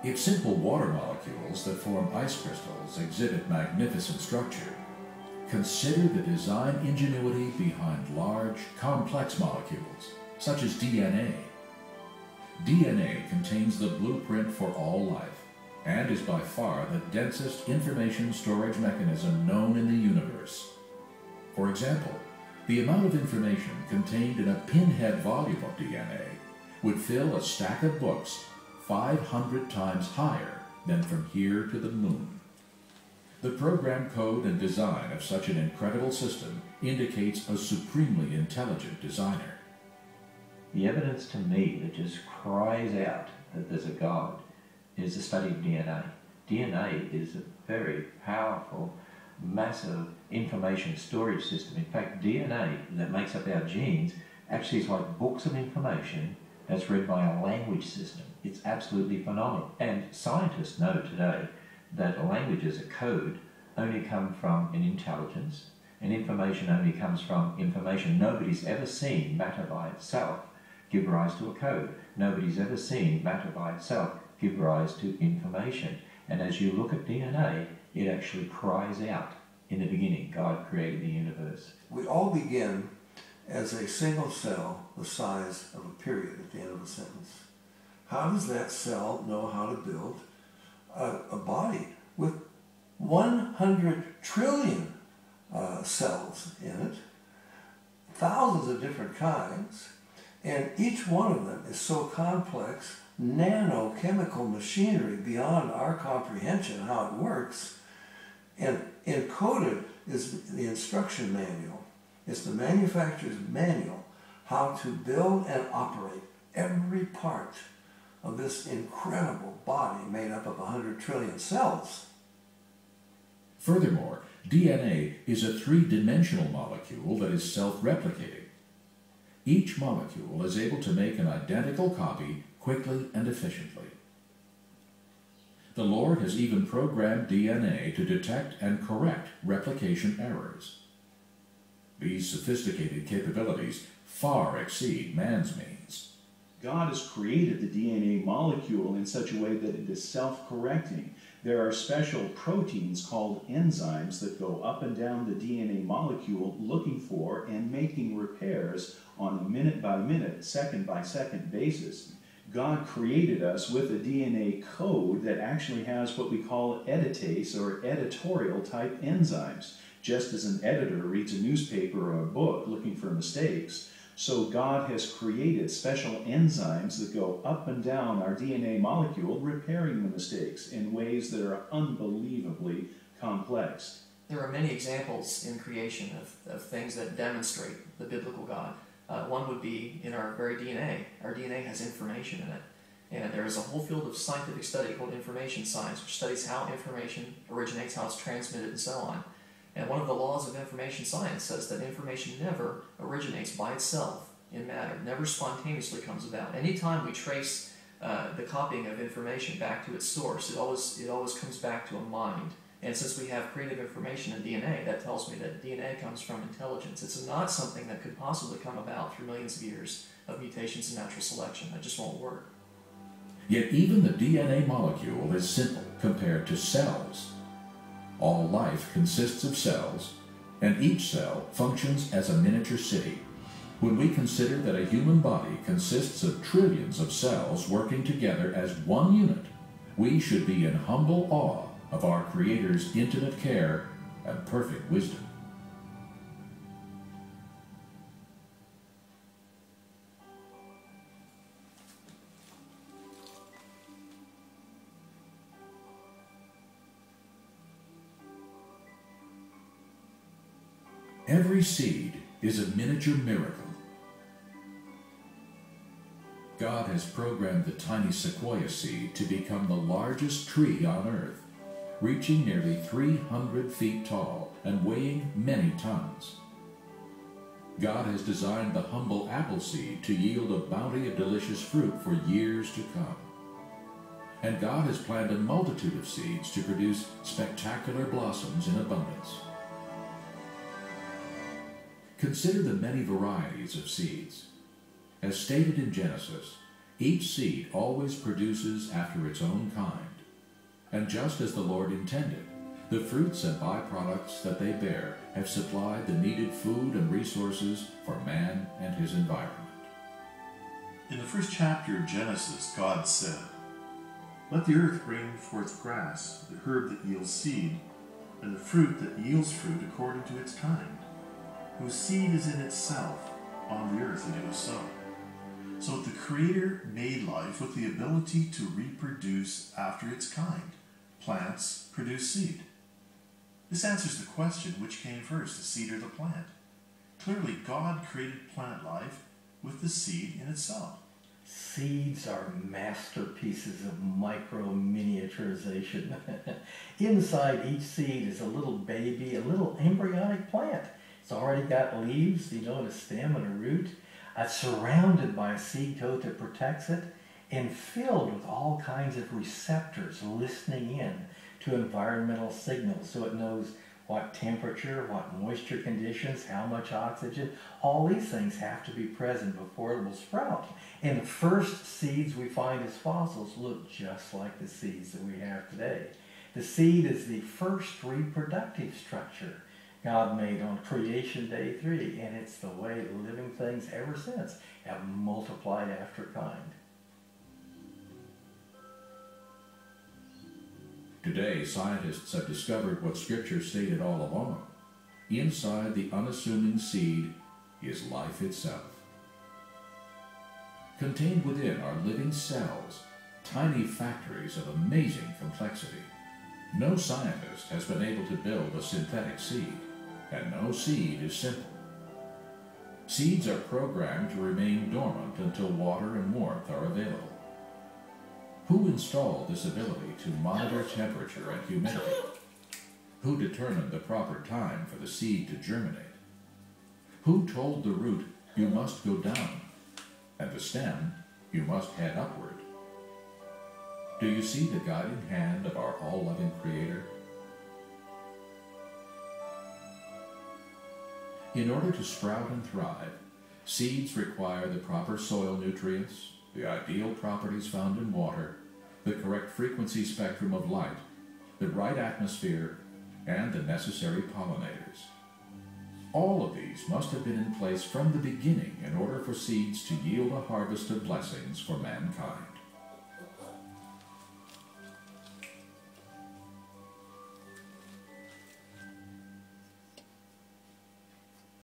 If simple water molecules that form ice crystals exhibit magnificent structure, consider the design ingenuity behind large, complex molecules, such as DNA. DNA contains the blueprint for all life and is by far the densest information storage mechanism known in the universe. For example, the amount of information contained in a pinhead volume of DNA would fill a stack of books 500 times higher than from here to the moon. The program code and design of such an incredible system indicates a supremely intelligent designer. The evidence to me that just cries out that there's a God is the study of DNA. DNA is a very powerful, massive information storage system. In fact, DNA that makes up our genes actually is like books of information that's read by a language system. It's absolutely phenomenal. And scientists know today that languages, a code, only come from an intelligence, and information only comes from information. Nobody's ever seen matter by itself give rise to a code. Nobody's ever seen matter by itself give rise to information. And as you look at DNA, it actually cries out, in the beginning, God created the universe. We all begin as a single cell the size of a period at the end of a sentence. How does that cell know how to build a body with 100 trillion cells in it, thousands of different kinds, and each one of them is so complex, nanochemical machinery beyond our comprehension how it works, and encoded is the instruction manual. It's the manufacturer's manual how to build and operate every part of this incredible body made up of 100 trillion cells. Furthermore, DNA is a three-dimensional molecule that is self-replicating. Each molecule is able to make an identical copy quickly and efficiently. The Lord has even programmed DNA to detect and correct replication errors. These sophisticated capabilities far exceed man's means. God has created the DNA molecule in such a way that it is self-correcting. There are special proteins called enzymes that go up and down the DNA molecule looking for and making repairs on a minute-by-minute, second-by-second basis. God created us with a DNA code that actually has what we call editase or editorial type enzymes. Just as an editor reads a newspaper or a book looking for mistakes, so God has created special enzymes that go up and down our DNA molecule, repairing the mistakes in ways that are unbelievably complex. There are many examples in creation of things that demonstrate the biblical God. One would be in our very DNA. Our DNA has information in it. And there is a whole field of scientific study called information science, which studies how information originates, how it's transmitted, and so on. And one of the laws of information science says that information never originates by itself in matter, never spontaneously comes about. Anytime we trace the copying of information back to its source, it always comes back to a mind. And since we have creative information in DNA, that tells me that DNA comes from intelligence. It's not something that could possibly come about through millions of years of mutations and natural selection. That just won't work. Yet even the DNA molecule is simple compared to cells. All life consists of cells, and each cell functions as a miniature city. When we consider that a human body consists of trillions of cells working together as one unit, we should be in humble awe of our Creator's intimate care and perfect wisdom. Every seed is a miniature miracle. God has programmed the tiny sequoia seed to become the largest tree on earth, reaching nearly 300 feet tall and weighing many tons. God has designed the humble apple seed to yield a bounty of delicious fruit for years to come. And God has planned a multitude of seeds to produce spectacular blossoms in abundance. Consider the many varieties of seeds. As stated in Genesis, Each seed always produces after its own kind. And just as the Lord intended, the fruits and byproducts that they bear have supplied the needed food and resources for man and his environment. In the first chapter of Genesis, God said, "Let the earth bring forth grass, the herb that yields seed, and the fruit that yields fruit according to its kind, whose seed is in itself on the earth," and it was so. So the Creator made life with the ability to reproduce after its kind. Plants produce seed. This answers the question, which came first, the seed or the plant? Clearly, God created plant life with the seed in itself. Seeds are masterpieces of micro-miniaturization. Inside each seed is a little baby, a little embryonic plant. It's already got leaves, and a stem and a root. It's surrounded by a seed coat that protects it, and filled with all kinds of receptors listening in to environmental signals, so it knows what temperature, what moisture conditions, how much oxygen. All these things have to be present before it will sprout. And the first seeds we find as fossils look just like the seeds that we have today. The seed is the first reproductive structure God made on creation day 3, and it's the way living things ever since have multiplied after kind. Today, scientists have discovered what Scripture stated all along. Inside the unassuming seed is life itself. Contained within are living cells, tiny factories of amazing complexity. No scientist has been able to build a synthetic seed, and no seed is simple. Seeds are programmed to remain dormant until water and warmth are available. Who installed this ability to monitor temperature and humidity? Who determined the proper time for the seed to germinate? Who told the root, "You must go down," and the stem, "You must head upward"? Do you see the guiding hand of our all-loving Creator? In order to sprout and thrive, seeds require the proper soil nutrients, the ideal properties found in water, the correct frequency spectrum of light, the right atmosphere, and the necessary pollinators. All of these must have been in place from the beginning in order for seeds to yield a harvest of blessings for mankind.